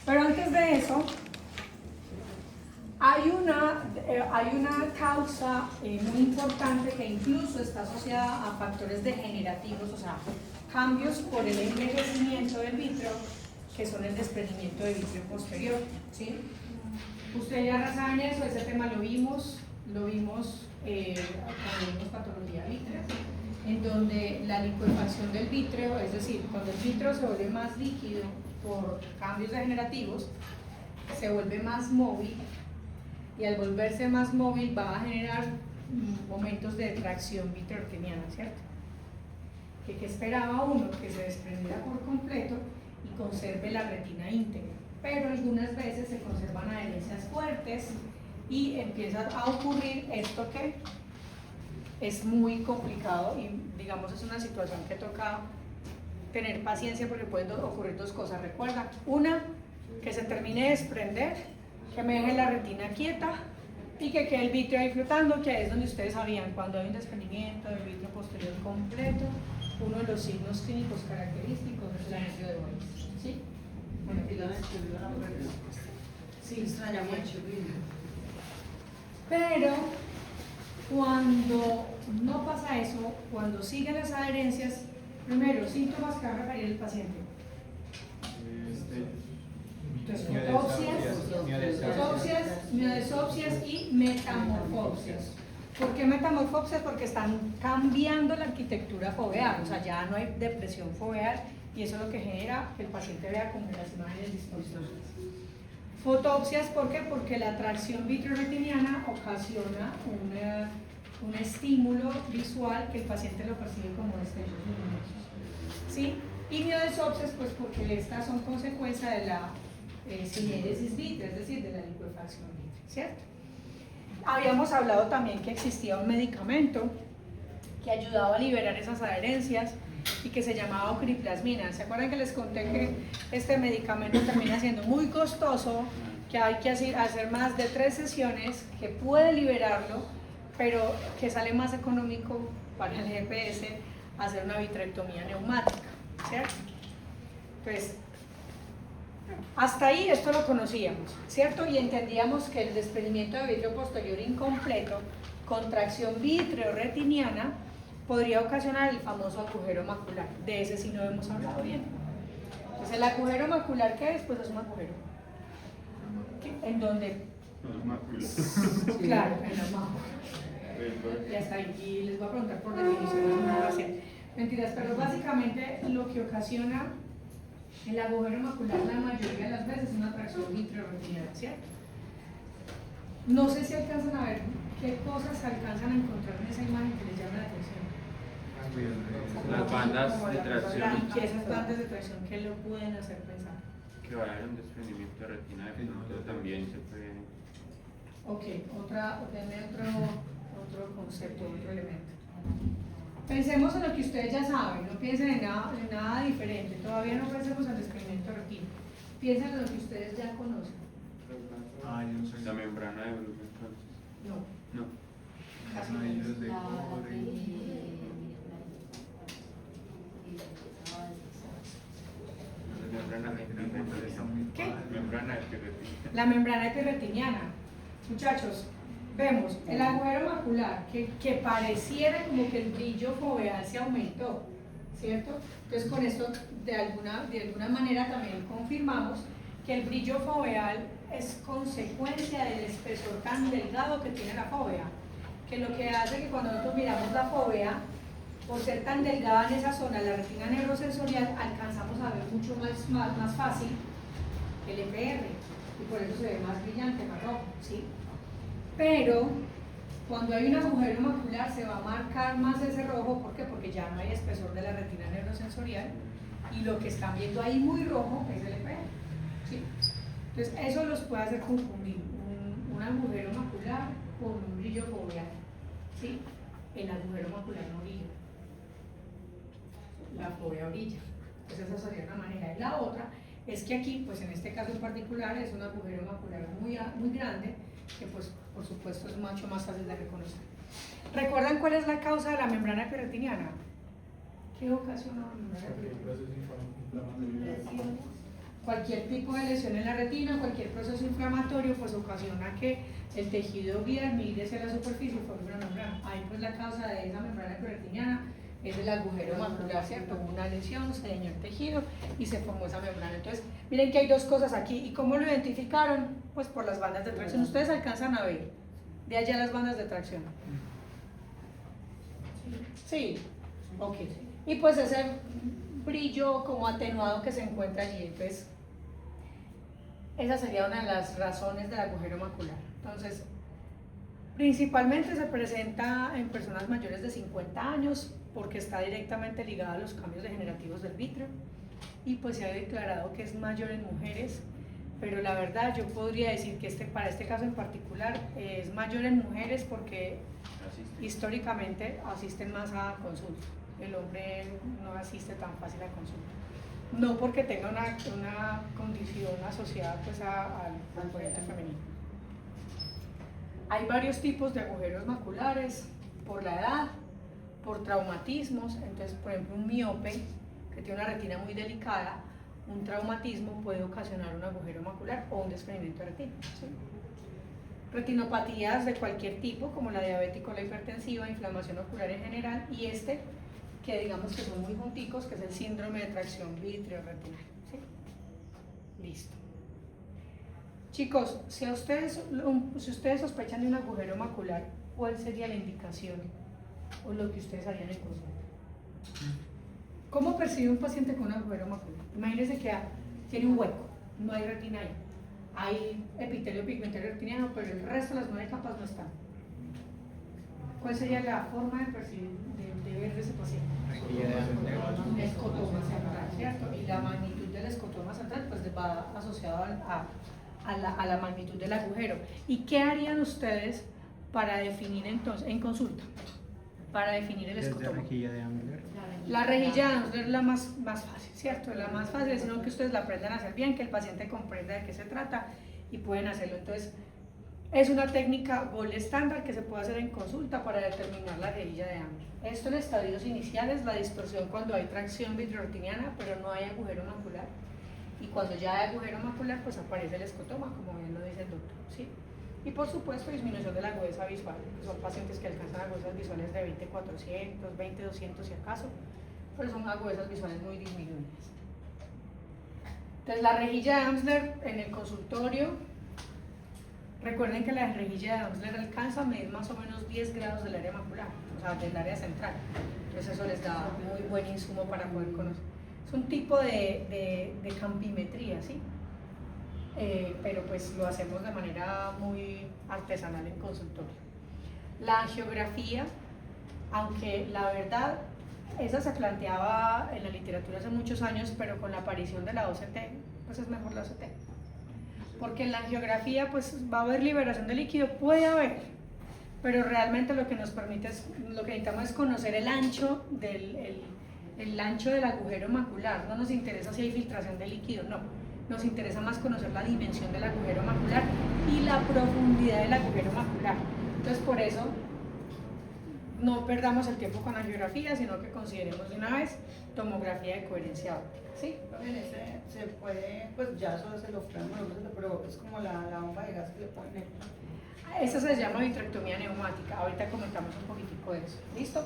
Pero antes de eso, hay una causa muy importante que incluso está asociada a factores degenerativos, o sea, cambios por el envejecimiento del vitrio, que son el desprendimiento de vitrio posterior, ¿sí? Ustedes ya saben eso, ese tema lo vimos cuando vimos patología vítrea, en donde la licuefacción del vítreo, es decir, cuando el vítreo se vuelve más líquido por cambios degenerativos, se vuelve más móvil, y al volverse más móvil va a generar momentos de tracción vitreoretiniana, ¿cierto? ¿Qué esperaba uno? Que se desprendiera por completo y conserve la retina íntegra, pero algunas veces se conservan adherencias fuertes y empieza a ocurrir esto que es muy complicado y digamos es una situación que toca tener paciencia porque pueden ocurrir dos cosas. Recuerda, una, que se termine de desprender, que me deje la retina quieta y que quede el vítreo ahí flotando, que es donde ustedes sabían cuando hay un desprendimiento del vítreo posterior completo, uno de los signos clínicos característicos es el anillo de Boyce, ¿sí? Bueno, sí, extrañamente. Pero cuando no pasa eso, cuando siguen las adherencias, primero, síntomas que va a referir el paciente. Entonces, miodesopsias y metamorfopsias. ¿Por qué metamorfopsias? Porque están cambiando la arquitectura foveal, o sea, ya no hay depresión foveal y eso es lo que genera que el paciente vea como las imágenes distorsionadas. Fotopsias, ¿por qué? Porque la tracción vitreoretiniana ocasiona un estímulo visual que el paciente lo percibe como destellos luminosos, ¿sí? Y miodesopsias, pues porque estas son consecuencia de la cinéresis vitrea, es decir, de la licuefacción vitrea, ¿cierto? Habíamos hablado también que existía un medicamento que ayudaba a liberar esas adherencias y que se llamaba ocriplasmina. ¿Se acuerdan que les conté que este medicamento termina siendo muy costoso, que hay que hacer más de 3 sesiones, que puede liberarlo, pero que sale más económico para el GPS hacer una vitrectomía neumática, ¿cierto? Pues hasta ahí esto lo conocíamos, ¿cierto? Y entendíamos que el desprendimiento de vitrio posterior incompleto, contracción vitreoretiniana, podría ocasionar el famoso agujero macular. De ese sí no hemos hablado bien. Entonces, ¿el agujero macular qué es? Pues es un agujero. ¿En dónde? Claro, en los máculas. Ya está, y les voy a preguntar por definición, no va a ser. Mentiras, pero básicamente lo que ocasiona el agujero macular la mayoría de las veces es una tracción vitreoretiniana, ¿cierto? No sé si alcanzan a ver qué cosas alcanzan a encontrar en esa imagen que les llama la atención. Las bandas de tracción. Y que esas bandas de tracción, ¿qué lo pueden hacer pensar? Que va a haber un desprendimiento de retina de pronto también se puede. Ok, denme otro concepto, otro elemento. Pensemos en lo que ustedes ya saben, no piensen en nada diferente, todavía no pensemos en desprendimiento de retina. Piensen en lo que ustedes ya conocen. La membrana de Bruce entonces. No. No. Casi no. ¿Qué? Membrana epirretiniana. La membrana epirretiniana. Muchachos, vemos el agujero macular que pareciera como que el brillo foveal se aumentó, ¿cierto? Entonces con esto de alguna manera también confirmamos que el brillo foveal es consecuencia del espesor tan delgado que tiene la fóvea, que lo que hace que cuando nosotros miramos la fóvea, por ser tan delgada en esa zona, la retina neurosensorial, alcanzamos a ver mucho más fácil el EPR y por eso se ve más brillante, más rojo, ¿sí? Pero cuando hay un agujero macular se va a marcar más ese rojo, ¿por qué? Porque ya no hay espesor de la retina neurosensorial y lo que están viendo ahí muy rojo es el EPR, ¿sí? Entonces eso los puede hacer confundir un agujero macular con un brillo foveal, ¿sí? El agujero macular no brilla, la fóvea brilla. Entonces esa sería una manera. Y la otra es que aquí, pues en este caso en particular, es un agujero macular muy grande, que pues por supuesto es mucho más fácil de reconocer. ¿Recuerdan cuál es la causa de la membrana epirretiniana? ¿Qué ocasiona la membrana epirretiniana? Cualquier tipo de lesión en la retina, cualquier proceso inflamatorio, pues ocasiona que el tejido vía migre hacia la superficie y forme una membrana. Ahí pues la causa de esa membrana retiniana es el agujero macular, ¿cierto? Hubo una lesión, se dañó el tejido y se formó esa membrana. Entonces, miren que hay dos cosas aquí. ¿Y cómo lo identificaron? Pues por las bandas de tracción. Ustedes alcanzan a ver de allá las bandas de tracción. Sí, ok. Y pues ese brillo como atenuado que se encuentra allí, pues esa sería una de las razones del agujero macular. Entonces, principalmente se presenta en personas mayores de 50 años porque está directamente ligado a los cambios degenerativos del vítreo y pues se ha declarado que es mayor en mujeres, pero la verdad yo podría decir que para este caso en particular es mayor en mujeres porque históricamente asisten más a consulta. El hombre no asiste tan fácil a consulta. No porque tenga una condición asociada pues al componente femenino. Hay varios tipos de agujeros maculares por la edad, por traumatismos. Entonces, por ejemplo, un miope que tiene una retina muy delicada, un traumatismo puede ocasionar un agujero macular o un desprendimiento de retina, ¿sí? Retinopatías de cualquier tipo, como la diabética o la hipertensiva, inflamación ocular en general, y que digamos que son muy junticos, que es el síndrome de tracción vitreoretinal, ¿sí? Listo. Chicos, si ustedes sospechan de un agujero macular, ¿cuál sería la indicación o lo que ustedes harían en consulta? ¿Cómo percibe un paciente con un agujero macular? Imagínense que tiene un hueco, no hay retina ahí. Hay epitelio pigmentario retiniano, pero el resto de las 9 capas no están. ¿Cuál sería la forma de percibir, de ver de ese paciente? Un escotoma central, ¿cierto? Y la magnitud del escotoma central pues va asociado a la magnitud del agujero. ¿Y qué harían ustedes para definir entonces, en consulta, para definir el escotoma? ¿La rejilla de Ambler? La rejilla de Ambler es la más fácil, ¿cierto? La más fácil, sino que ustedes la aprendan a hacer bien, que el paciente comprenda de qué se trata y pueden hacerlo. Entonces, es una técnica gold estándar que se puede hacer en consulta para determinar la rejilla de Ambler. Esto en estadios iniciales, la distorsión cuando hay tracción vitreoretiniana, pero no hay agujero macular. Y cuando ya hay agujero macular, pues aparece el escotoma, como bien lo dice el doctor, ¿sí? Y por supuesto, disminución de la agudeza visual, que son pacientes que alcanzan agudezas visuales de 20-400, 20-200 si acaso, pero son agudezas visuales muy disminuidas. Entonces, la rejilla de Amsler en el consultorio, recuerden que la rejilla de Amsler alcanza a medir más o menos 10 grados del área macular, o sea, del área central. Entonces, eso les da muy buen insumo para poder conocer. Es un tipo de campimetría, ¿sí? Pero pues lo hacemos de manera muy artesanal en consultorio. La angiografía, aunque la verdad esa se planteaba en la literatura hace muchos años, pero con la aparición de la OCT, pues es mejor la OCT. Porque en la angiografía pues va a haber liberación de líquido, puede haber, pero realmente lo que nos permite lo que necesitamos es conocer el ancho el ancho del agujero macular. No nos interesa si hay filtración de líquido, no. Nos interesa más conocer la dimensión del agujero macular y la profundidad del agujero macular. Entonces, por eso, no perdamos el tiempo con angiografía, sino que consideremos de una vez tomografía de coherencia óptica, ¿sí? En ese se puede, pues ya eso se lo ofrecemos, pero es como la bomba de gas que le ponen. Esa se llama vitrectomía neumática, ahorita comentamos un poquitico de eso, ¿listo?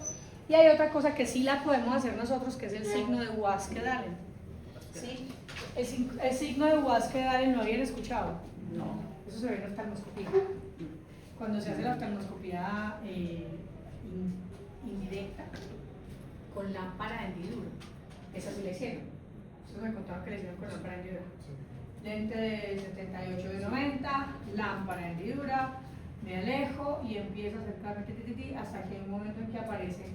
Y hay otra cosa que sí la podemos hacer nosotros, que es el signo de Waske-Dahlen, ¿sí? El signo de Waske-Dahlen, ¿no habían escuchado? No. Eso se ve en la oftalmoscopía. Cuando se hace la oftalmoscopía indirecta con lámpara de hendidura, esa sí la hicieron. Eso me contaron que le hicieron con lámpara de hendidura. Lente de 78 de 90, lámpara de hendidura, me alejo y empiezo a acercarme hasta que hay un momento en que aparece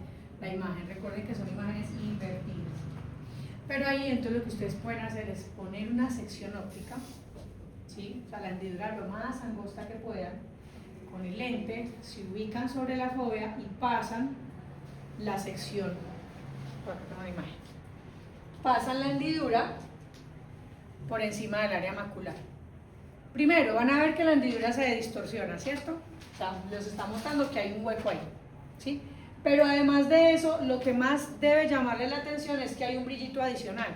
la imagen. Recuerden que son imágenes invertidas. Pero ahí entonces lo que ustedes pueden hacer es poner una sección óptica, ¿sí? O sea, la hendidura lo más angosta que puedan, con el lente, se ubican sobre la fóvea y pasan la sección, por ejemplo, una imagen, pasan la hendidura por encima del área macular. Primero van a ver que la hendidura se distorsiona, ¿cierto? O sea, les está mostrando que hay un hueco ahí, ¿sí? Pero además de eso, lo que más debe llamarle la atención es que hay un brillito adicional.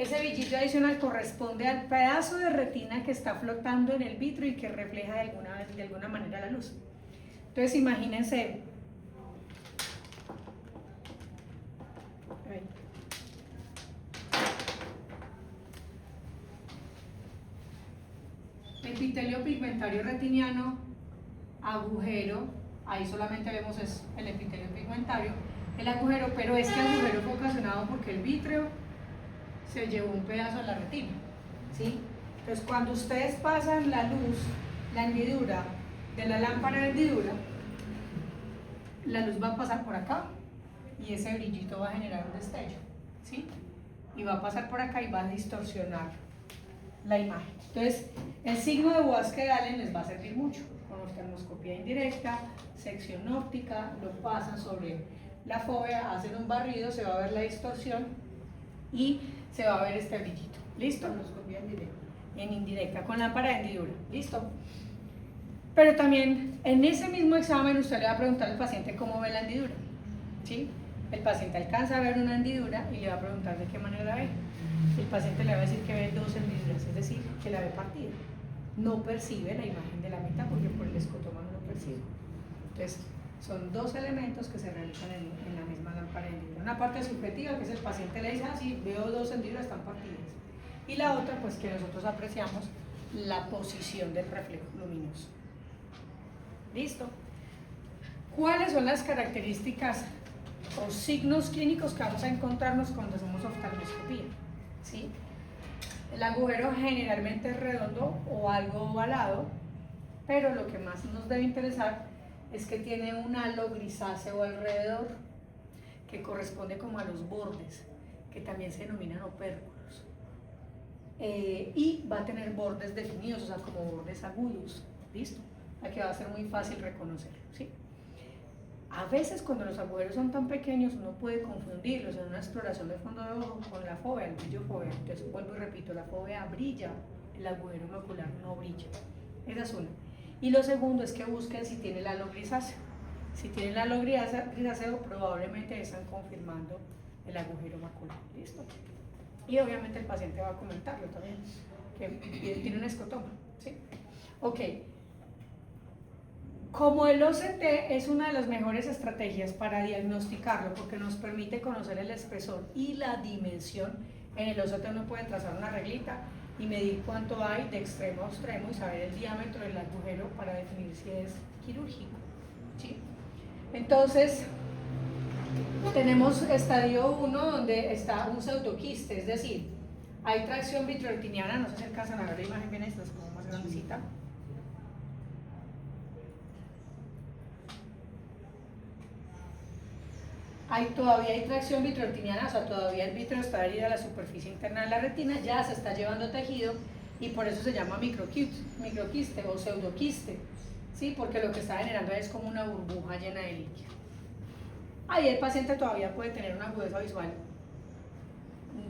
Ese brillito adicional corresponde al pedazo de retina que está flotando en el vitrio y que refleja de alguna manera la luz. Entonces imagínense, epitelio pigmentario retiniano, agujero, ahí solamente vemos el epitelio pigmentario, el agujero, pero este agujero fue ocasionado porque el vitrio se llevó un pedazo de la retina, ¿sí? Entonces cuando ustedes pasan la luz, la hendidura de la lámpara de hendidura, la luz va a pasar por acá y ese brillito va a generar un destello, ¿sí? Y va a pasar por acá y va a distorsionar la imagen. Entonces, el signo de Bosque de Allen les va a servir mucho. Con oftalmoscopía indirecta, sección óptica, lo pasan sobre la fóvea, hacen un barrido, se va a ver la distorsión y se va a ver este brillito. ¿Listo? Oftalmoscopía en directo. En indirecta, con lámpara de hendidura. ¿Listo? Pero también en ese mismo examen usted le va a preguntar al paciente cómo ve la hendidura. ¿Sí? El paciente alcanza a ver una hendidura y le va a preguntar de qué manera la ve. El paciente le va a decir que ve dos hendiduras, es decir, que la ve partida. No percibe la imagen de la mitad porque por el escotoma no lo percibe. Entonces, son dos elementos que se realizan en la misma lámpara de hendidura. Una parte subjetiva, que es el paciente le dice, ah, sí, veo dos hendiduras, están partidas. Y la otra, pues que nosotros apreciamos la posición del reflejo luminoso. ¿Listo? ¿Cuáles son las características o signos clínicos que vamos a encontrarnos cuando hacemos oftalmoscopía? ¿Sí? El agujero generalmente es redondo o algo ovalado, pero lo que más nos debe interesar es que tiene un halo grisáceo alrededor que corresponde como a los bordes, que también se denominan opérculos. Y va a tener bordes definidos, o sea, como bordes agudos. ¿Listo? Aquí va a ser muy fácil reconocerlo, ¿sí? A veces cuando los agujeros son tan pequeños uno puede confundirlos en una exploración de fondo de ojo con la fóvea, el brillo fóvea. Entonces vuelvo y repito, la fóvea brilla, el agujero macular no brilla. Esa es una. Y lo segundo es que busquen si tiene el halo grisáceo. Si tiene el halo grisáceo probablemente están confirmando el agujero macular. ¿Listo? Y obviamente el paciente va a comentarlo también, que tiene un escotoma, ¿sí? Ok. Como el OCT es una de las mejores estrategias para diagnosticarlo porque nos permite conocer el espesor y la dimensión, en el OCT uno puede trazar una reglita y medir cuánto hay de extremo a extremo y saber el diámetro del agujero para definir si es quirúrgico, ¿sí? Entonces, tenemos estadio 1 donde está un pseudoquiste, es decir, hay tracción vitreoretiniana, no sé si alcanzan a ver la imagen bien, esta es como más grandecita. Todavía hay tracción vitreoretiniana, o sea, todavía el vítreo está adherido a la superficie interna de la retina, ya se está llevando tejido y por eso se llama microquiste o pseudoquiste, ¿sí? Porque lo que está generando es como una burbuja llena de líquido. Ahí el paciente todavía puede tener una agudeza visual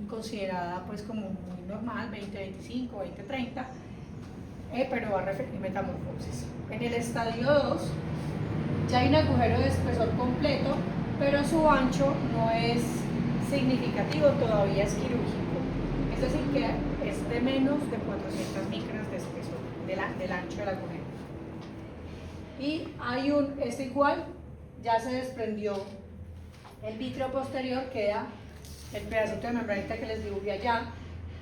considerada pues como muy normal, 20-25, 20-30, pero va a referir metamorfosis. En el estadio 2 ya hay un agujero de espesor completo, pero su ancho no es significativo, todavía es quirúrgico. Es decir, que es de menos de 400 micras de espesor del ancho del agujero. Y hay este igual, ya se desprendió el vítreo posterior, queda el pedacito de membranita que les dibujé allá,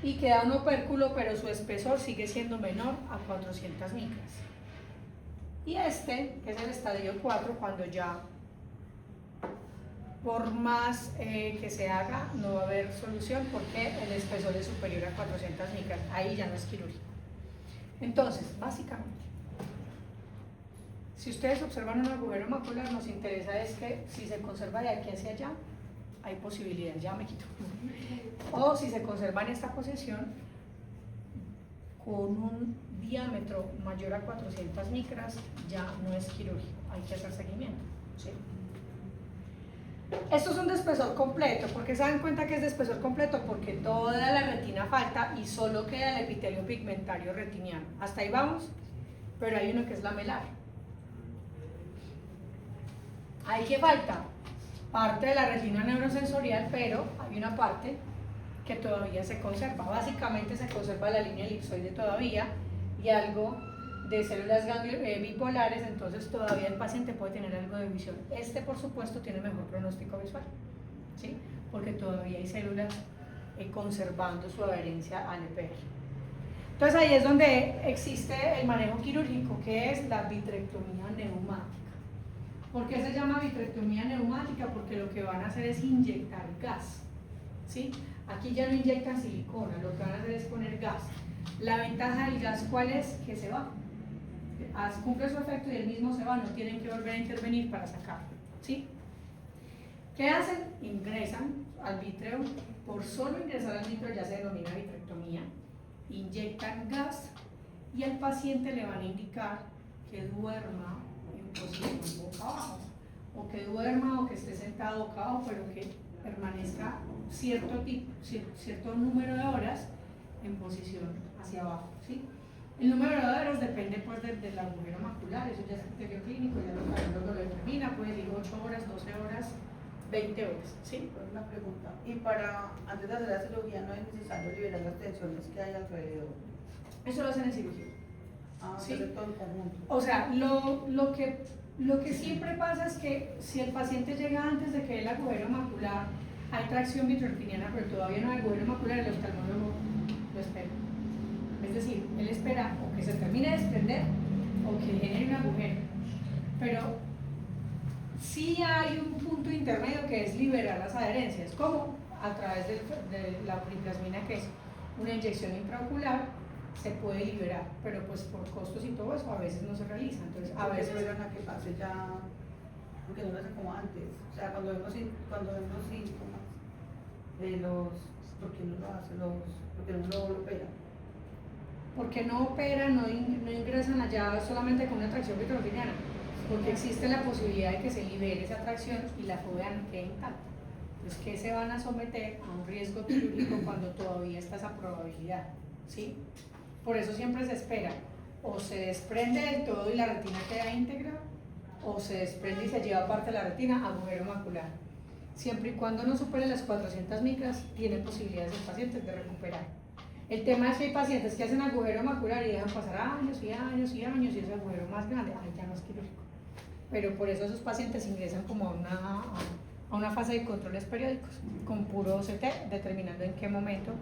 y queda un opérculo, pero su espesor sigue siendo menor a 400 micras. Y este, que es el estadio 4, cuando ya por más que se haga no va a haber solución porque el espesor es superior a 400 micras, ahí ya no es quirúrgico. Entonces, básicamente, si ustedes observan un agujero macular, nos interesa es que si se conserva de aquí hacia allá, hay posibilidad, ya me quito. O si se conserva en esta posición, con un diámetro mayor a 400 micras, ya no es quirúrgico, hay que hacer seguimiento, ¿sí? Esto es un de espesor completo. ¿Por qué se dan cuenta que es de espesor completo? Porque toda la retina falta y solo queda el epitelio pigmentario retiniano. Hasta ahí vamos, pero hay uno que es lamelar. ¿Ahí qué falta? Parte de la retina neurosensorial, pero hay una parte que todavía se conserva. Básicamente se conserva la línea elipsoide todavía y algo de células bipolares, entonces todavía el paciente puede tener algo de visión. Este, por supuesto, tiene mejor pronóstico visual, ¿sí? Porque todavía hay células conservando su adherencia al EPR. Entonces ahí es donde existe el manejo quirúrgico, que es la vitrectomía neumática. ¿Por qué se llama vitrectomía neumática? Porque lo que van a hacer es inyectar gas, ¿sí? Aquí ya no inyectan silicona, lo que van a hacer es poner gas. La ventaja del gas, ¿cuál es? Que se va. Cumple su efecto y el mismo se va, no tienen que volver a intervenir para sacarlo, ¿sí? ¿Qué hacen? Ingresan al vítreo, por solo ingresar al vítreo ya se denomina vitrectomía, inyectan gas y al paciente le van a indicar que duerma en posición boca abajo, o que duerma o que esté sentado boca abajo, pero que permanezca cierto número de horas en posición hacia abajo, ¿sí? El número de horas depende pues del agujero macular, eso ya es criterio clínico, ya los cardiólogos lo determina, puede decir 8 horas, 12 horas, 20 horas, ¿sí? Pues una pregunta, y antes de hacer la cirugía no es necesario liberar las tensiones que hay alrededor. Eso lo hacen en cirugía. Sí. Todo en conjunto. O sea, lo que siempre pasa es que si el paciente llega antes de que el agujero macular, hay tracción vitreoretiniana, pero todavía no hay agujero macular, el oftalmólogo lo espera. Es decir, él espera o que se termine de desprender o que genere un agujero. Pero sí hay un punto intermedio que es liberar las adherencias, como a través de la plasmina, que es una inyección intraocular, se puede liberar, pero pues por costos y todo eso a veces no se realiza. Entonces, a veces esperan a que pase ya, porque no lo hacen como antes. O sea, cuando vemos síntomas de ¿por qué no lo hacen? ¿Por qué no lo operan? Porque no operan, no ingresan allá solamente con una tracción vitreoretiniana, porque existe la posibilidad de que se libere esa tracción y la fobia no quede intacta. Entonces, ¿qué se van a someter a un riesgo quirúrgico cuando todavía está esa probabilidad? ¿Sí? Por eso siempre se espera, o se desprende del todo y la retina queda íntegra, o se desprende y se lleva parte de la retina, agujero macular. Siempre y cuando no supere las 400 micras, tiene posibilidades el paciente de recuperar. El tema es que hay pacientes que hacen agujero macular y dejan pasar años y años y años y ese agujero más grande, ahí ya no es quirúrgico. Pero por eso esos pacientes ingresan como a una fase de controles periódicos, con puro OCT, determinando en qué momento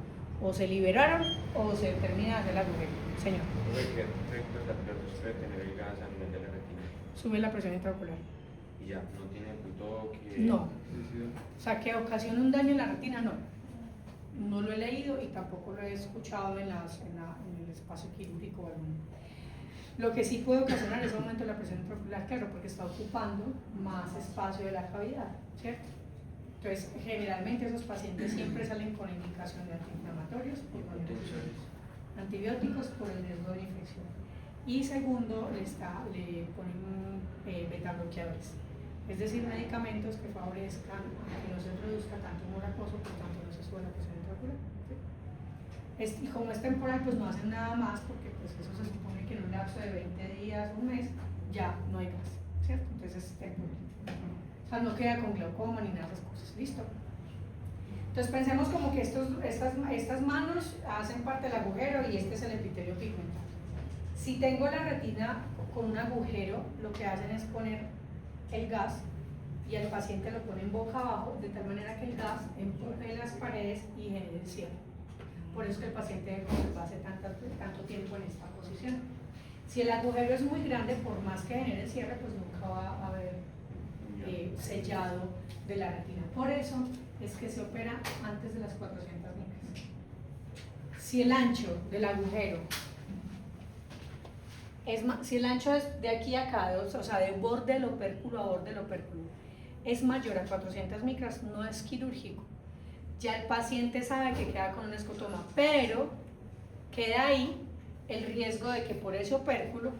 o se liberaron o se termina de hacer el agujero. Señor. ¿Qué efectos adversos puede tener el gas a nivel de la retina? Sube la presión intraocular. Y ya, no tiene punto que... No. O sea, que ocasiona un daño en la retina, no. No lo he leído y tampoco lo he escuchado en el espacio quirúrgico o alguno. Lo que sí puede ocasionar es aumento de la presión intraocular, claro, porque está ocupando más espacio de la cavidad, ¿cierto? Entonces, generalmente esos pacientes siempre salen con indicación de antiinflamatorios, antibióticos por el riesgo de infección. Y segundo, le ponen betabloqueadores, es decir, medicamentos que favorezcan a que no se produzca tanto humor acuoso, por tanto no se sube la presión intraocular. ¿Sí? Y como es temporal, pues no hacen nada más, porque pues eso se supone que en un lapso de 20 días, un mes, ya no hay gas, ¿cierto? Entonces es temporal. O sea, no queda con glaucoma ni nada de esas cosas, ¿listo? Entonces pensemos como que estas manos hacen parte del agujero y este es el epitelio pigmentar. Si tengo la retina con un agujero, lo que hacen es poner el gas y el paciente lo pone en boca abajo, de tal manera que el gas empuje las paredes y genere el cierre. Por eso que el paciente pase tanto tiempo en esta posición. Si el agujero es muy grande, por más que genere el cierre, pues nunca va a haber sellado de la retina. Por eso es que se opera antes de las 400 micras. Si el ancho del agujero si el ancho es de aquí a acá, o sea, de borde del opérculo a borde del opérculo, es mayor a 400 micras, no es quirúrgico. Ya el paciente sabe que queda con un escotoma, pero queda ahí el riesgo de que por ese opérculo,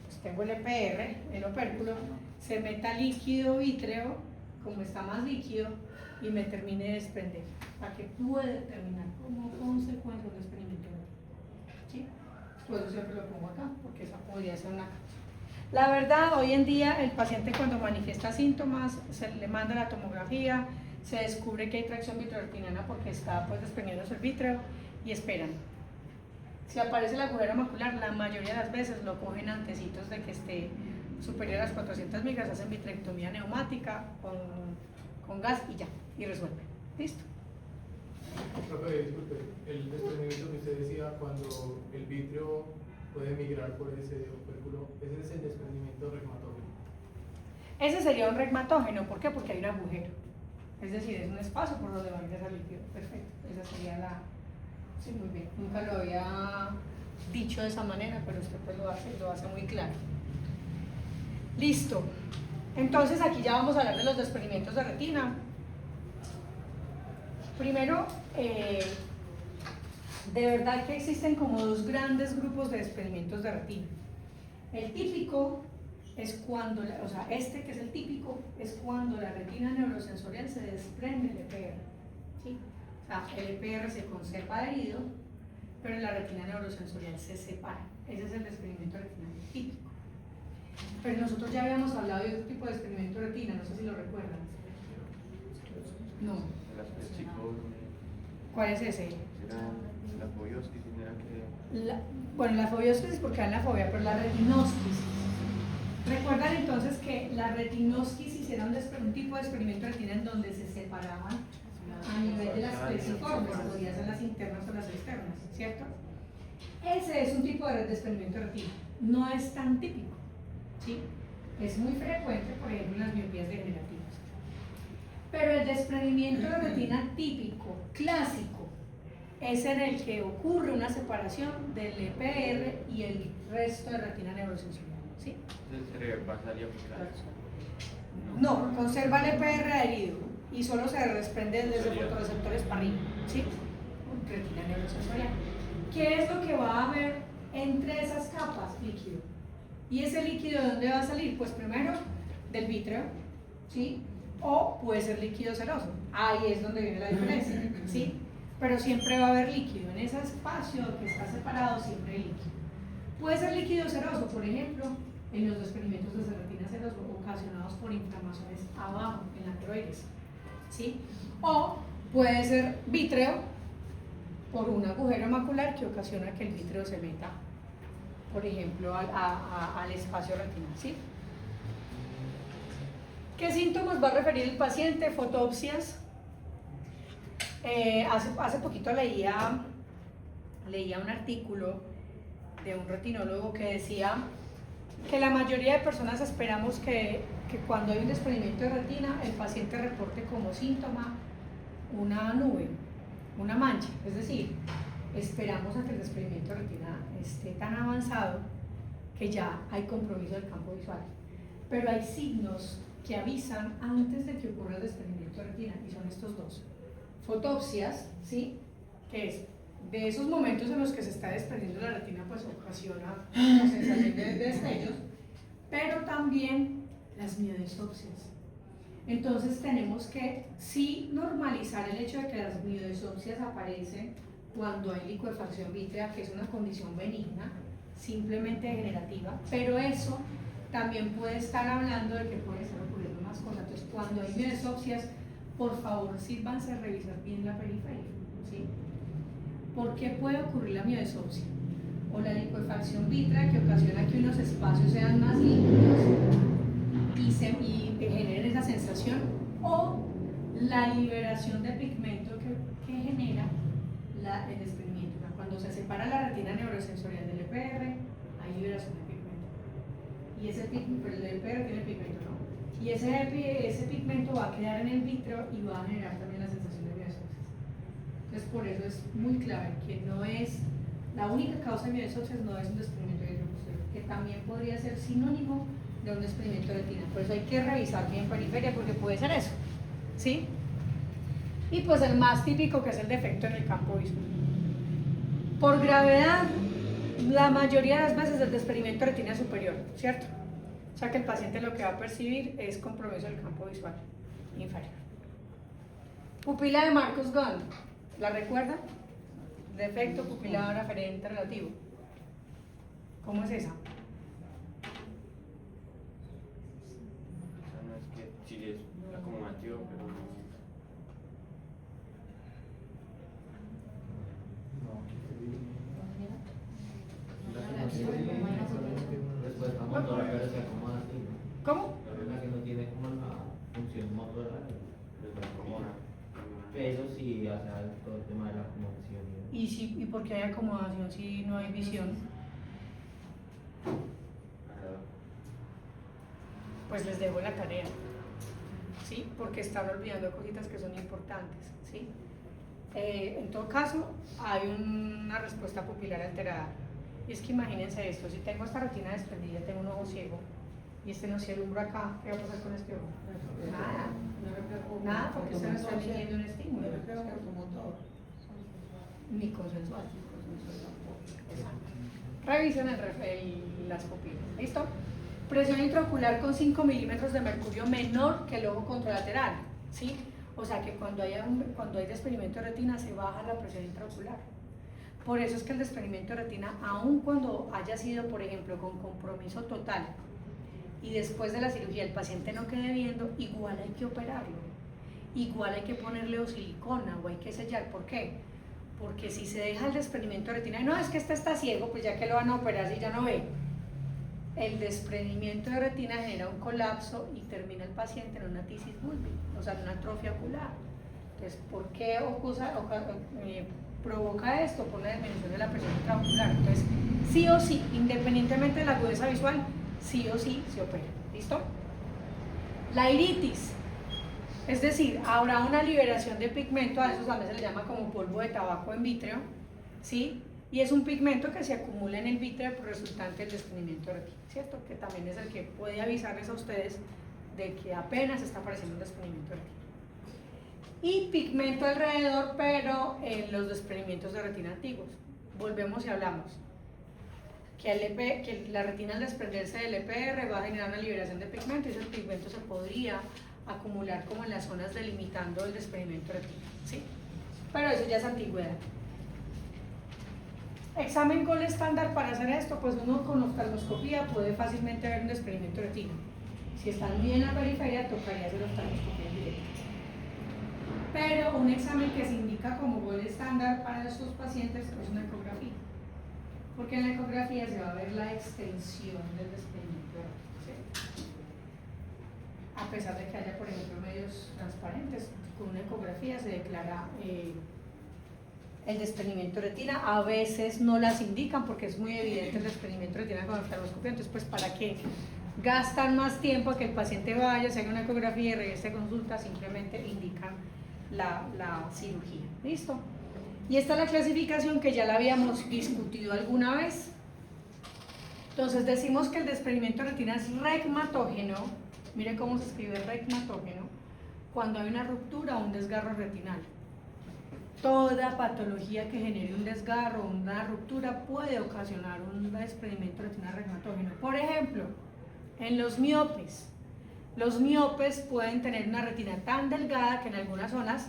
pues tengo el EPR, el opérculo, se meta líquido vítreo, como está más líquido, y me termine de desprender, para que pueda terminar como consecuencia del experimento. ¿Sí? Por eso siempre lo pongo acá, porque esa podría ser una causa. La verdad, hoy en día el paciente cuando manifiesta síntomas, se le manda la tomografía, se descubre que hay tracción vitreoretiniana porque está pues desprendiéndose el vítreo y esperan. Si aparece el agujero macular, la mayoría de las veces lo cogen antecitos de que esté superior a las 400 micras, hacen vitrectomía neumática con gas y ya, y resuelven. ¿Listo? Profe, disculpe, el desprendimiento que usted decía cuando el vitrio puede migrar por ese opérculo, ese es el desprendimiento regmatógeno. Ese sería un regmatógeno, ¿por qué? Porque hay un agujero. Es decir, es un espacio por donde va a ingresar líquido. Perfecto, esa sería la... Sí, muy bien. Nunca lo había dicho de esa manera, pero usted pues lo hace muy claro. Listo. Entonces aquí ya vamos a hablar de los desprendimientos de retina. Primero, de verdad que existen como dos grandes grupos de desprendimientos de retina. El típico es cuando, o sea, este que es el típico, es cuando la retina neurosensorial se desprende del EPR. ¿Sí? O sea, el EPR se conserva adherido, pero la retina neurosensorial se separa. Ese es el desprendimiento retinal típico. Pero nosotros ya habíamos hablado de otro tipo de desprendimiento de retina, no sé si lo recuerdan. No. Las chicos, ¿Cuál es ese? era la fobiosis, era que... Bueno, la fobiosis porque da la fobia, pero la retinosis. Recuerdan entonces que la retinosis era un tipo de experimento de retina en donde se separaban a nivel de las plesiformes, podría ser las internas o las externas, ¿cierto? Ese es un tipo de desprendimiento de retina, no es tan típico, ¿sí? Es muy frecuente, por ejemplo, en las miopías degenerativas. Pero el desprendimiento de retina típico, clásico, es en el que ocurre una separación del EPR y el resto de retina neurosensorial, ¿sí? Entonces pasaría aplicar. No, conserva el EPR adherido y solo se desprende desde fotorreceptores para arriba, ¿sí? Retina neurosensorial. ¿Qué es lo que va a haber entre esas capas? Líquido. ¿Y ese líquido de dónde va a salir? Pues primero del vítreo, ¿sí? O puede ser líquido seroso. Ahí es donde viene la diferencia, ¿sí? Pero siempre va a haber líquido. En ese espacio que está separado siempre hay líquido. Puede ser líquido seroso, por ejemplo, en los experimentos de retina seroso ocasionados por inflamaciones abajo, en la tiroides, ¿sí? O puede ser vítreo por un agujero macular que ocasiona que el vítreo se meta, por ejemplo, al espacio retinal, ¿sí? ¿Qué síntomas va a referir el paciente? Fotopsias. Hace poquito leía un artículo de un retinólogo que decía que la mayoría de personas esperamos que cuando hay un desprendimiento de retina el paciente reporte como síntoma una nube, una mancha, es decir, esperamos a que el desprendimiento de retina esté tan avanzado que ya hay compromiso del campo visual, pero hay signos que avisan antes de que ocurra el desprendimiento de retina y son estos dos: fotopsias, ¿sí? Que es de esos momentos en los que se está desprendiendo la retina, pues ocasiona la sensación de destellos, pero también las miodesopsias. Entonces tenemos que sí normalizar el hecho de que las miodesopsias aparecen cuando hay licuefacción vítrea, que es una condición benigna, simplemente degenerativa, pero eso también puede estar hablando de que puede estar ocurriendo más cosas. Entonces, cuando hay miodesopsias, por favor, sírvanse a revisar bien la periferia, ¿sí? ¿Por qué puede ocurrir la miodesopsia? O la licuefacción vítrea, que ocasiona que unos espacios sean más líquidos y generen esa sensación, o la liberación de pigmento que genera el desprendimiento. Cuando se separa la retina neurosensorial del EPR, hay liberación de pigmento. Y ese pigmento, el EPR tiene pigmento, ¿no? Y ese pigmento va a quedar en el vítreo y va a generar también la sensación de miodesopsia. Entonces, por eso es muy clave que no es la única causa de miodesopsia, no es un desprendimiento de vidrio posterior, que también podría ser sinónimo de un desprendimiento de retina. Por eso hay que revisar bien periferia, porque puede ser eso, ¿sí? Y pues el más típico, que es el defecto en el campo visual. Por gravedad, la mayoría de las veces el desprendimiento de retina superior, ¿cierto? O sea que el paciente lo que va a percibir es compromiso del campo visual inferior. Pupila de Marcus-Gunn, ¿la recuerdan? Defecto pupilar aferente relativo. ¿Cómo es esa? O sea, no es que sí es acomodativo, pero no. respuesta motora, pero se acomoda así, ¿no? ¿Cómo? La verdad que no tiene como la función motora, pero se acomoda. Pero sí hace todo el tema de la acomodación. ¿Y por qué hay acomodación si no hay visión? Pues les dejo la tarea, ¿sí? Porque están olvidando cositas que son importantes, ¿sí? En todo caso, hay una respuesta pupilar alterada. Y es que imagínense esto, si tengo esta retina desprendida, tengo un ojo ciego, y este no se alumbra acá, ¿qué va a pasar con este ojo? Nada, porque usted no está emitiendo un estímulo. Ni consensual. Exacto. Revisen las pupilas, ¿listo? Presión intraocular con 5 milímetros de mercurio menor que el ojo contralateral, ¿sí? O sea que cuando hay desprendimiento de retina se baja la presión intraocular. Por eso es que el desprendimiento de retina, aun cuando haya sido, por ejemplo, con compromiso total y después de la cirugía el paciente no quede viendo, igual hay que operarlo. Igual hay que ponerle o silicona o hay que sellar. ¿Por qué? Porque si se deja el desprendimiento de retina y no, es que este está ciego, pues ya que lo van a operar si ya no ve. El desprendimiento de retina genera un colapso y termina el paciente en una tisis bulbi, o sea, en una atrofia ocular. Entonces, ¿por qué provoca esto? Por la disminución de la presión intraocular. Entonces, sí o sí, independientemente de la agudeza visual, sí o sí se opera. ¿Listo? La iritis, es decir, habrá una liberación de pigmento, a eso también se le llama como polvo de tabaco en vítreo, ¿sí? Y es un pigmento que se acumula en el vítreo por resultante del desprendimiento de retina, ¿cierto? Que también es el que puede avisarles a ustedes de que apenas está apareciendo un desprendimiento de retina. Y pigmento alrededor, pero en los desprendimientos de retina antiguos. Volvemos y hablamos. Que la retina al desprenderse del EPR va a generar una liberación de pigmento y ese pigmento se podría acumular como en las zonas delimitando el desprendimiento de retina, ¿sí? Pero eso ya es antigüedad. Examen gold estándar para hacer esto, pues uno con oftalmoscopía puede fácilmente ver un desprendimiento de retina. Si están muy en la periferia, tocaría hacer oftalmoscopía en directo. Pero un examen que se indica como gold estándar para estos pacientes es una ecografía. Porque en la ecografía se va a ver la extensión del desprendimiento de retina, ¿sí? A pesar de que haya, por ejemplo, medios transparentes, con una ecografía se declara el desprendimiento de retina. A veces no las indican porque es muy evidente el desprendimiento de retina con oftalmoscopia, entonces pues para qué gastan más tiempo a que el paciente vaya, se haga una ecografía y regrese a consulta, simplemente indican la cirugía. ¿Listo? Y esta es la clasificación que ya la habíamos discutido alguna vez. Entonces decimos que el desprendimiento de retina es regmatógeno. Mire cómo se escribe regmatógeno cuando hay una ruptura o un desgarro retinal. Toda patología que genere un desgarro o una ruptura puede ocasionar un desprendimiento de retina regmatógeno. Por ejemplo, en los miopes pueden tener una retina tan delgada que en algunas zonas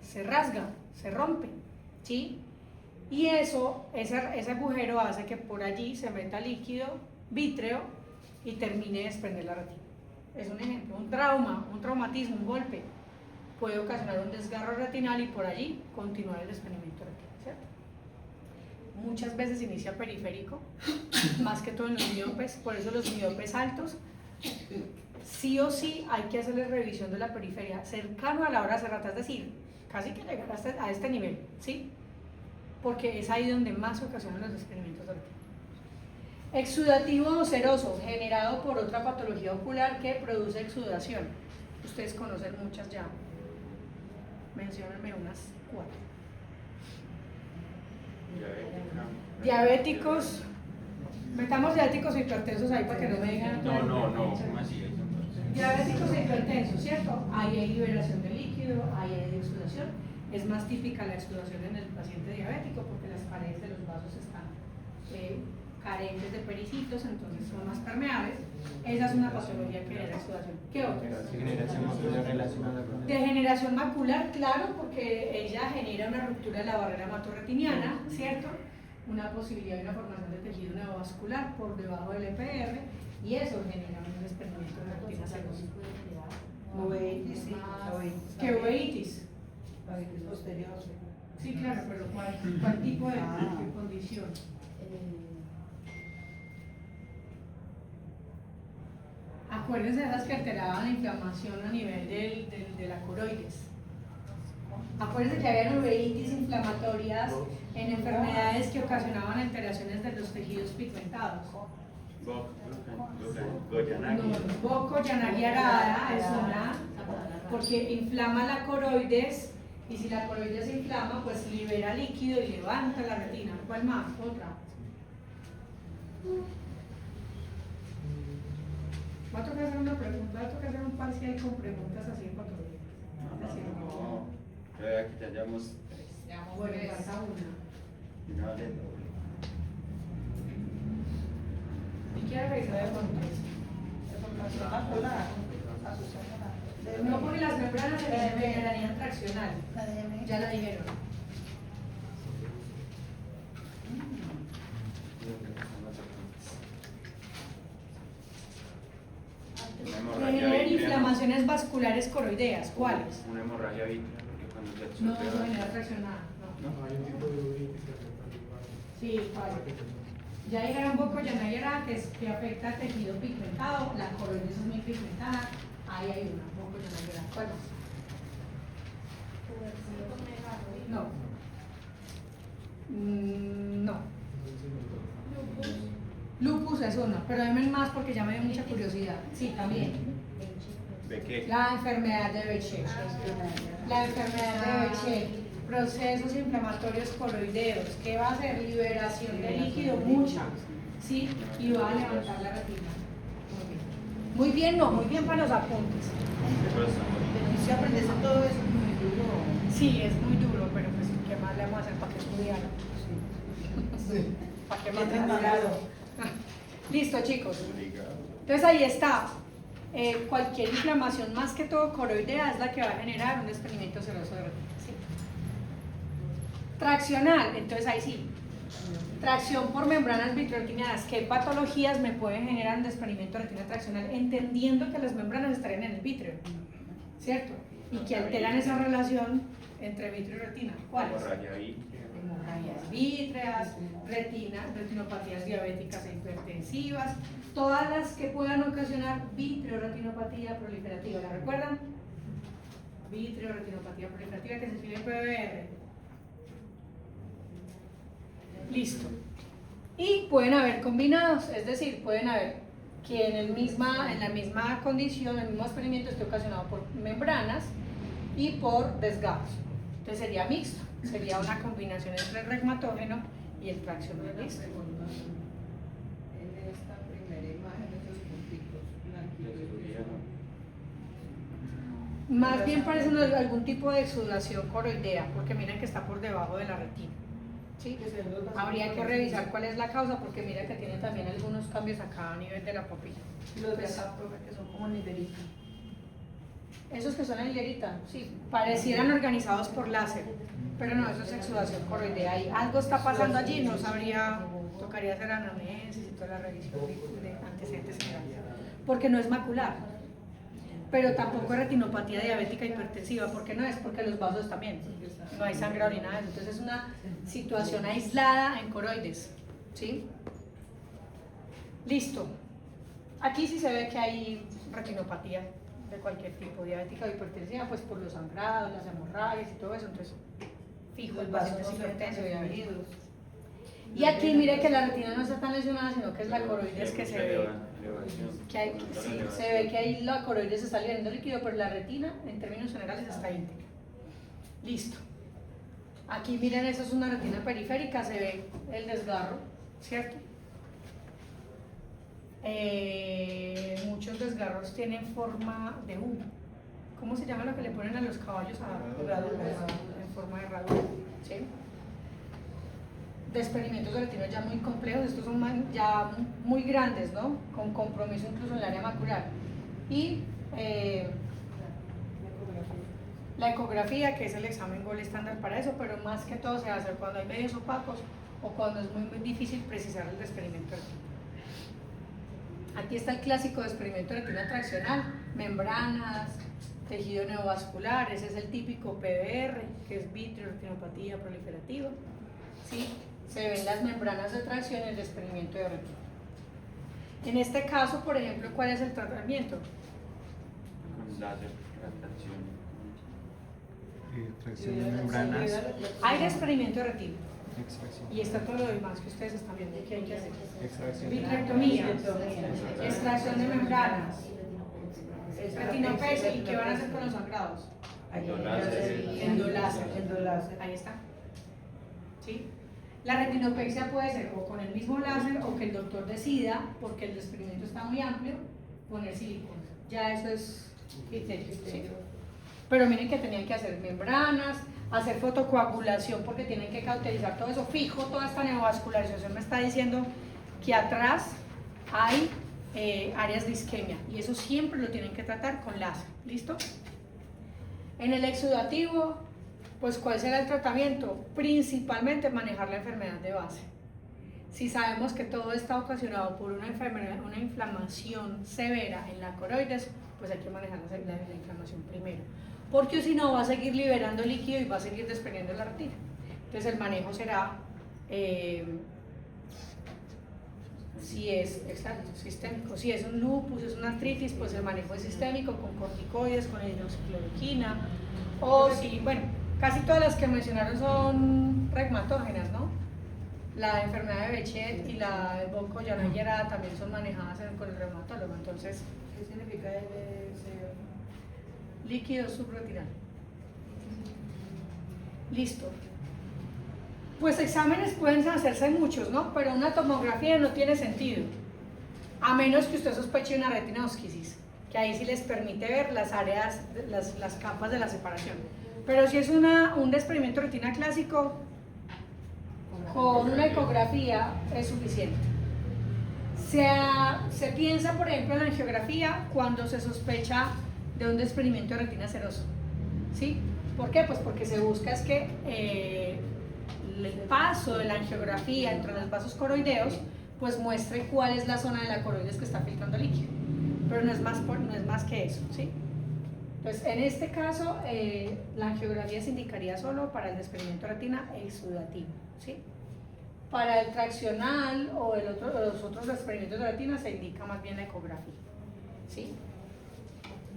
se rasga, se rompe, ¿sí? Y ese agujero hace que por allí se meta líquido vítreo y termine de desprender la retina. Es un ejemplo, un trauma, un traumatismo, un golpe puede ocasionar un desgarro retinal y por allí continuar el desprendimiento retinal, ¿cierto? Muchas veces inicia periférico, más que todo en los miopes, por eso los miopes altos, sí o sí hay que hacerle revisión de la periferia cercano a la hora cerrada, es decir, casi que llegar a este nivel, ¿sí? Porque es ahí donde más ocasionan los desprendimientos de retina. Exudativo o seroso, generado por otra patología ocular que produce exudación. Ustedes conocen muchas ya. Menciónenme unas 4. Diabéticos. Metamos diabéticos e hipertensos ahí para que no me digan. No, ¿cómo así? Diabéticos e hipertensos, ¿cierto? Ahí hay liberación de líquido, ahí hay exudación. Es más típica la exudación en el paciente diabético porque las paredes de los vasos están carentes de pericitos, entonces son más permeables. Esa es una patología que genera exudación. ¿Qué otra? Degeneración macular relacionada con Degeneración macular, claro, porque ella genera una ruptura de la barrera hematorretiniana, ¿cierto? Una posibilidad de una formación de tejido neovascular por debajo del EPR y eso genera un desprendimiento de retina serosa. Uveitis, sí. ¿Qué uveitis? Uveitis posterior. Sí, claro, pero ¿cuál tipo de condición? Acuérdense de esas que alteraban la inflamación a nivel de la coroides. Acuérdense que había uveitis inflamatorias en enfermedades que ocasionaban alteraciones de los tejidos pigmentados. Boko Yanagi arada es una, porque inflama la coroides, y si la coroides se inflama, pues libera líquido y levanta la retina. ¿Cuál más? Otra. Va a tocar hacer una pregunta, va a tocar hacer un parcial con preguntas así en 4 días. Aquí ya llevamos Bueno, falta una. ¿Y quiere revisar el contexto? No, porque las membranas se generarían traccional. Ya la dijeron. Generan inflamaciones vasculares coroideas. ¿Cuáles? Una hemorragia vítrea, porque cuando se No, absorbe no genera traccional. No. Hay un tipo de uveitis que afecta al lugar. Sí, ¿cuál? Ya llegaron Boko Yanagi que afecta al tejido pigmentado. La coroides es muy pigmentada. Ahí hay una, Boko Yanagi. ¿Cuál más? No. No. Lupus es uno, pero denme más porque ya me dio mucha curiosidad. Sí, también. ¿De qué? La enfermedad de Behçet. La enfermedad de Behçet. Procesos inflamatorios coroideos. ¿Qué va a hacer? Liberación de líquido, mucha. ¿Sí? Y va a levantar la retina. Muy bien, no, muy bien para los apuntes. Si aprendes todo eso, es muy duro. Sí, es muy duro, pero pues, ¿qué más le vamos a hacer para que estudiara? ¿Para qué más Claro. Listo, chicos. Entonces ahí está. Cualquier inflamación, más que todo coroidea, es la que va a generar un desprendimiento seroso de retina. ¿Sí? Traccional, entonces ahí sí. Tracción por membranas vitreotinianas. ¿Qué patologías me pueden generar un desprendimiento de retina traccional? Entendiendo que las membranas estarían en el vítreo, ¿cierto? Y que alteran esa relación entre vítreo y retina. ¿Cuáles? Hemorragias vítreas, retinopatías diabéticas e hipertensivas, todas las que puedan ocasionar vitreoretinopatía proliferativa. ¿La recuerdan? Vitreoretinopatía proliferativa, que se escribe PBR. Listo. Y pueden haber combinados, es decir, pueden haber que en la misma condición, el mismo experimento esté ocasionado por membranas y por desgarros. Entonces sería mixto, sería una combinación entre el reumatógeno y el traccional. ¿Listo? En esta primera imagen, esos puntitos blanquitos. Más bien parece algún tipo de exudación coroidea, porque miren que está por debajo de la retina. ¿Sí? Habría que revisar cuál es la causa, porque mira que tiene también algunos cambios acá a nivel de la papila. Los de acá, profe, que son como nivelita. Esos que son en hilerita, sí, parecieran organizados por láser, pero no, eso es exudación coroidea. Y algo está pasando allí, no sabría, tocaría hacer anamnesis y toda la revisión de antecedentes generales, porque no es macular, pero tampoco es retinopatía diabética hipertensiva. ¿Por qué no es? Porque los vasos están bien, no hay sangre orinada, entonces es una situación aislada en coroides, ¿sí? Listo. Aquí sí se ve que hay retinopatía de cualquier tipo, diabética o hipertensiva, pues por los sangrados, las hemorragias y todo eso, entonces fijo, el paciente es hipertenso y diabético. Y aquí mire que la retina no está tan lesionada, sino que es la coroides que se ve, que hay, sí, se ve que ahí la coroides está liberando líquido, pero la retina en términos generales está íntegra. Listo. Aquí miren, esa es una retina periférica, se ve el desgarro, ¿cierto? Muchos desgarros tienen forma de U. ¿Cómo se llama lo que le ponen a los caballos en forma de herradura? ¿Sí? De experimentos de retina ya muy complejos, estos son ya muy grandes, ¿no? Con compromiso incluso en el área macular. Y la ecografía, que es el examen gold estándar para eso, pero más que todo se hace cuando hay medios opacos o cuando es muy difícil precisar el experimento de retina. Aquí está el clásico de experimento de retina traccional, membranas, tejido neovascular, ese es el típico PBR, que es vitreoretinopatía proliferativa, ¿sí? Se ven las membranas de tracción en el experimento de retina. En este caso, por ejemplo, ¿cuál es el tratamiento? Con láser, refracción. Extracción de membranas. Hay experimento de retina Extracción. y está todo lo demás que ustedes están viendo que hay que hacer. Extracción. Vitrectomía, extracción de membranas, retinopexia, ¿y qué van a hacer con los sangrados? Endoláser. Ahí está. ¿Sí? La retinopexia puede ser o con el mismo láser o que el doctor decida, porque el experimento está muy amplio, poner silicona. Ya eso es criterio. ¿Sí? Pero miren que tenían que hacer membranas, hacer fotocoagulación porque tienen que cauterizar todo eso. Fijo, toda esta neovascularización me está diciendo que atrás hay áreas de isquemia y eso siempre lo tienen que tratar con láser. ¿Listo? En el exudativo, pues ¿cuál será el tratamiento? Principalmente manejar la enfermedad de base. Si sabemos que todo está ocasionado por una enfermedad, una inflamación severa en la coroides, pues hay que manejar la inflamación primero. Porque si no va a seguir liberando líquido y va a seguir desprendiendo la retina. Entonces el manejo será, si es sistémico, si es un lupus, es una artritis, pues el manejo es sistémico con corticoides, con hidroxicloroquina, o si, bueno, casi todas las que mencionaron son reumatógenas, ¿no? La enfermedad de Behçet y la Bonco-Yarayera también son manejadas con el reumatólogo, entonces, ¿Qué significa LCO? líquido subretinal. Listo. Pues exámenes pueden hacerse muchos, ¿no? Pero una tomografía no tiene sentido, a menos que usted sospeche una retinósquisis, que ahí sí les permite ver las áreas, las capas de la separación. Pero si es un desprendimiento de retina clásico, con una ecografía es suficiente. Se piensa, por ejemplo, en la angiografía cuando se sospecha de un desprendimiento de retina serosa. ¿Sí? ¿Por qué? Pues porque se busca es que el paso de la angiografía entre los vasos coroideos pues muestre cuál es la zona de la coroides que está filtrando líquido. Pero no es más que eso. ¿Sí? Entonces, en este caso, la angiografía se indicaría solo para el desprendimiento de retina exudativo. ¿Sí? Para el traccional o los otros desprendimientos de retina se indica más bien la ecografía. ¿Sí?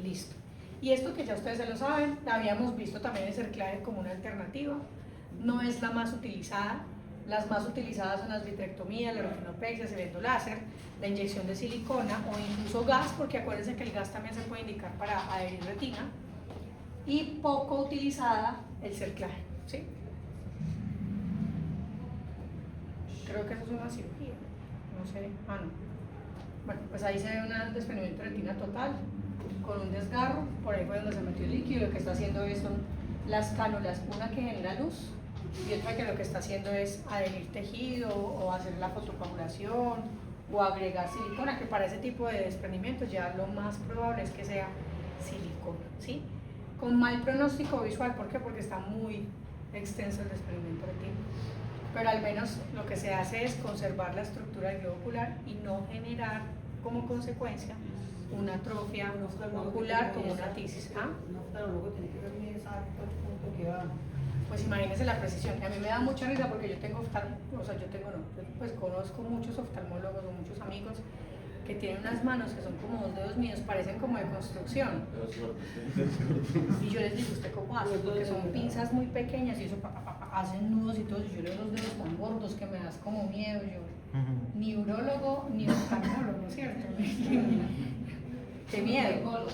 Listo. Y esto que ya ustedes se lo saben, habíamos visto también el cerclaje como una alternativa. No es la más utilizada. Las más utilizadas son las vitrectomías, la retinopexia, el endoláser, la inyección de silicona o incluso gas, porque acuérdense que el gas también se puede indicar para adherir retina. Y poco utilizada el cerclaje. ¿Sí? Creo que eso es una cirugía. No sé. No. Bueno, pues ahí se ve un desprendimiento de retina total con un desgarro, por ahí fue donde se metió el líquido. Lo que está haciendo son las cánulas, una que genera luz y otra que lo que está haciendo es adherir tejido o hacer la fotocoagulación o agregar silicona, que para ese tipo de desprendimientos ya lo más probable es que sea silicona, ¿sí? Con mal pronóstico visual, ¿por qué? Porque está muy extenso el desprendimiento retinal. Pero al menos lo que se hace es conservar la estructura del globo ocular y no generar como consecuencia una atrofia ocular como una tisis. ¿Ah? Un oftalmólogo tiene que ver muy exacto el punto que va. Pues imagínense la precisión. A mí me da mucha risa porque yo pues conozco muchos oftalmólogos o muchos amigos que tienen unas manos que son como 2 dedos míos, parecen como de construcción. Y yo les digo, ¿usted cómo hace? Porque son pinzas muy pequeñas y eso hacen nudos y todo. Y yo le veo los dedos tan gordos que me das como miedo. Yo, ni urólogo ni oftalmólogo, ¿cierto? Qué miedo.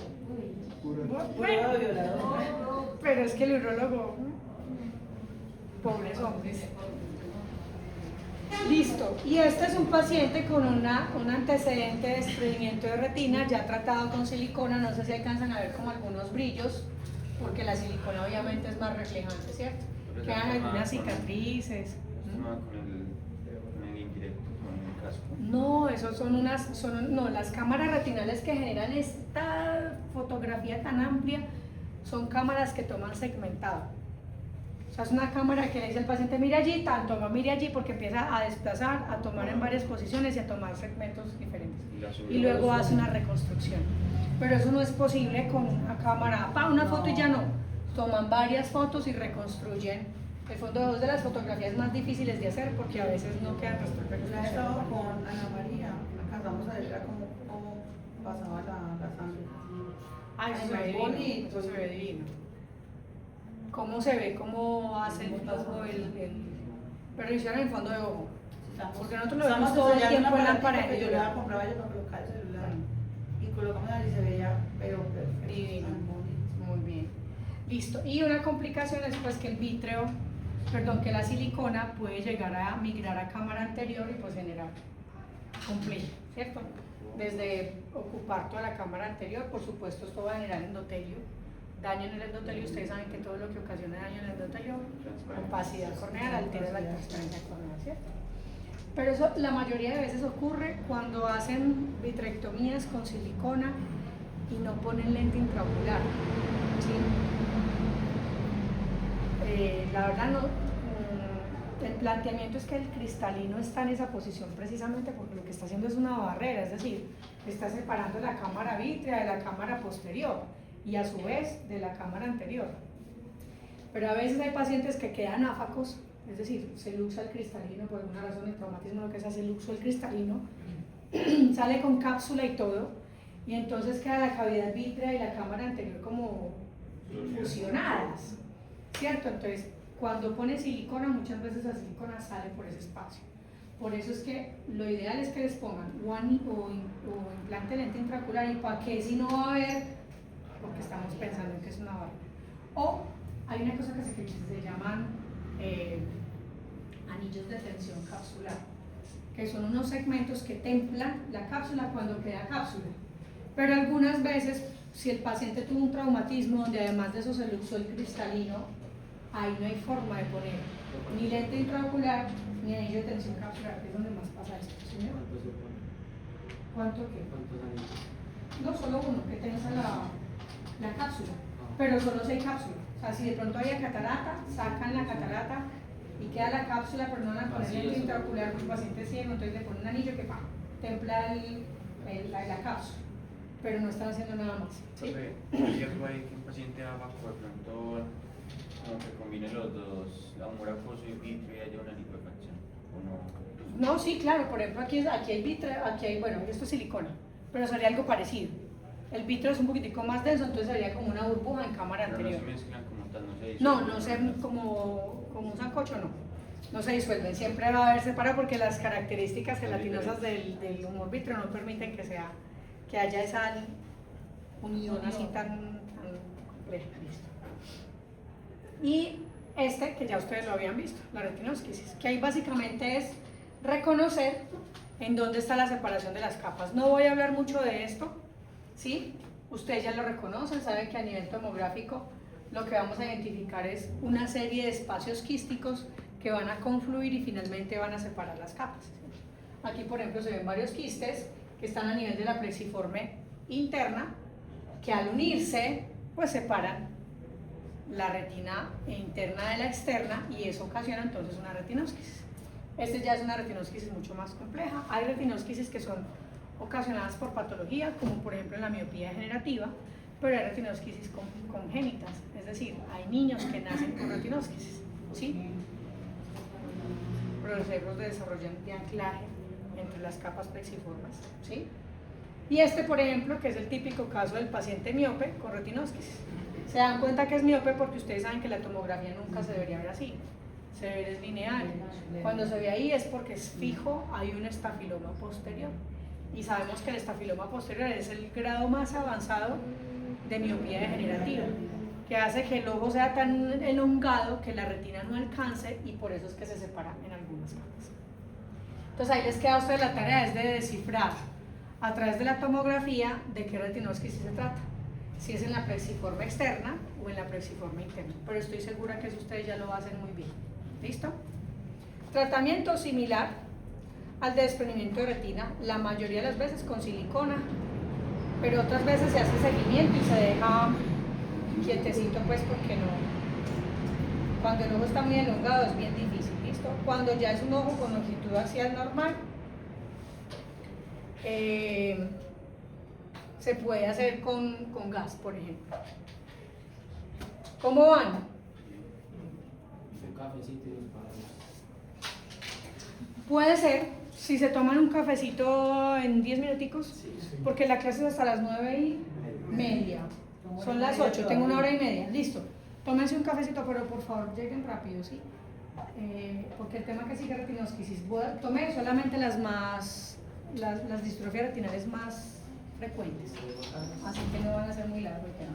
Bueno, pero es que el urólogo, pobres hombres. Listo, y este es un paciente con un antecedente de desprendimiento de retina, ya tratado con silicona. No sé si alcanzan a ver como algunos brillos, porque la silicona obviamente es más reflejante, ¿cierto? Quedan algunas cicatrices. No, con el indirecto, con el casco. No, esos son las cámaras retinales que generan esta fotografía tan amplia, son cámaras que toman segmentado. O sea, es una cámara que le dice al paciente, mira allí, tanto, mire allí, porque empieza a desplazar, a tomar en varias posiciones y a tomar segmentos diferentes. Y luego hace una reconstrucción. Pero eso no es posible con una cámara, una foto y ya no. Toman varias fotos y reconstruyen. El fondo de ojos de las fotografías más difíciles de hacer porque a veces no quedan Yo he estado con Ana María, alcanzamos a ver la la sangre. Ay, eso Ay, se ve divino, bonito. eso se ve divino. ¿Cómo se ve? ¿Cómo hace el flujo pero lo hicieron en el fondo de ojo? Porque nosotros lo vemos todo el tiempo en la pared. Yo le compraba yo para colocar el celular y colocamos ahí y se veía, pero perfecto. Divino. tan bonito. Muy bien. Listo. Y una complicación es pues que el vítreo, perdón, que la silicona puede llegar a migrar a cámara anterior y pues generar un pliegue, ¿cierto? Desde ocupar toda la cámara anterior, por supuesto esto va a generar endotelio, daño en el endotelio. Ustedes saben que todo lo que ocasiona daño en el endotelio, opacidad corneal, altera la transparencia corneal, ¿cierto? Pero eso la mayoría de veces ocurre cuando hacen vitrectomías con silicona y no ponen lente intraocular, ¿sí? La verdad no, el planteamiento es que el cristalino está en esa posición precisamente porque lo que está haciendo es una barrera, es decir, está separando la cámara vítrea de la cámara posterior y a su vez de la cámara anterior. Pero a veces hay pacientes que quedan áfacos, es decir, se luxa el cristalino por alguna razón, el traumatismo lo que se hace, luxo el cristalino, sale con cápsula y todo, y entonces queda la cavidad vítrea y la cámara anterior como fusionadas, ¿cierto? Entonces, cuando ponen silicona, muchas veces la silicona sale por ese espacio. Por eso es que lo ideal es que les pongan o implante lente intraocular. ¿Y para qué si no va a haber? Porque estamos pensando en que es una barrera. O hay una cosa que se llaman anillos de tensión capsular, que son unos segmentos que templan la cápsula cuando queda cápsula. Pero algunas veces, si el paciente tuvo un traumatismo donde además de eso se luxó el cristalino, ahí no hay forma de poner ni lente intraocular ni anillo de tensión capsular, que es donde más pasa esto, ¿señor? ¿Cuánto se pone? ¿Cuánto qué? ¿Cuántos años? No, solo uno, que tensa la cápsula, pero solo 6 cápsulas. O sea, si de pronto hay catarata, sacan la catarata y queda la cápsula, pero no van a poner Así lente es. intraocular porque el paciente es ciego, entonces le ponen un anillo que templa la cápsula, pero no están haciendo nada más. ¿Sí? ¿Hay riesgo ahí que un paciente haga por pronto como que combine los dos, amuracoso y vitrio y haya una liquefacción? ¿O no? No, sí, claro, por ejemplo aquí hay vitrio, aquí hay, bueno, esto es silicona, pero sería algo parecido. El vitrio es un poquitico más denso, entonces sería como una burbuja en cámara Pero no anterior. se mezclan como tal, no se No, disuelven. no sé, como un sancocho no se disuelven, siempre va a haber separado porque las características gelatinosas del humor vítreo no permiten que haya esa unión así tan compleja. Listo. Y este, que ya ustedes lo habían visto, la retinosquisis, que ahí básicamente es reconocer en dónde está la separación de las capas. No voy a hablar mucho de esto, ¿sí? Ustedes ya lo reconocen, saben que a nivel tomográfico lo que vamos a identificar es una serie de espacios quísticos que van a confluir y finalmente van a separar las capas. Aquí, por ejemplo, se ven varios quistes que están a nivel de la plexiforme interna, que al unirse, pues separan la retina interna de la externa y eso ocasiona entonces una retinosquisis. Este ya es una retinosquisis mucho más compleja. Hay retinosquisis que son ocasionadas por patología, como por ejemplo en la miopía degenerativa, pero hay retinosquisis congénitas, es decir, hay niños que nacen con retinosquisis, ¿sí? Pero los cerebros desarrollan de anclaje entre las capas plexiformes, ¿sí? Y este, por ejemplo, que es el típico caso del paciente miope con retinosquisis. Se dan cuenta que es miope porque ustedes saben que la tomografía nunca se debería ver así, se ve deslineal. Cuando se ve ahí es porque es fijo, hay un estafiloma posterior. Y sabemos que el estafiloma posterior es el grado más avanzado de miopía degenerativa, que hace que el ojo sea tan elongado que la retina no alcance y por eso es que se separa en algunas capas. Entonces ahí les queda a ustedes la tarea es de descifrar a través de la tomografía de qué retinosquisis se trata, si es en la plexiforme externa o en la plexiforme interna, pero estoy segura que eso ustedes ya lo hacen muy bien. ¿Listo? Tratamiento similar al de desprendimiento de retina, la mayoría de las veces con silicona, pero otras veces se hace seguimiento y se deja quietecito pues porque no, cuando el ojo está muy elongado es bien difícil. ¿Listo? Cuando ya es un ojo con longitud axial normal, se puede hacer con gas, por ejemplo. ¿Cómo van? Un cafecito y un par de- Puede ser Si se toman un cafecito en 10 minuticos, Sí. porque la clase es hasta las 9:30. Son las 8, tengo 1 hora y media, listo. Tómense un cafecito, pero por favor lleguen rápido, ¿sí? Porque el tema que sigue retinosquisis, tomé solamente las distrofias retinales más frecuentes, así que no van a ser muy largos el tema.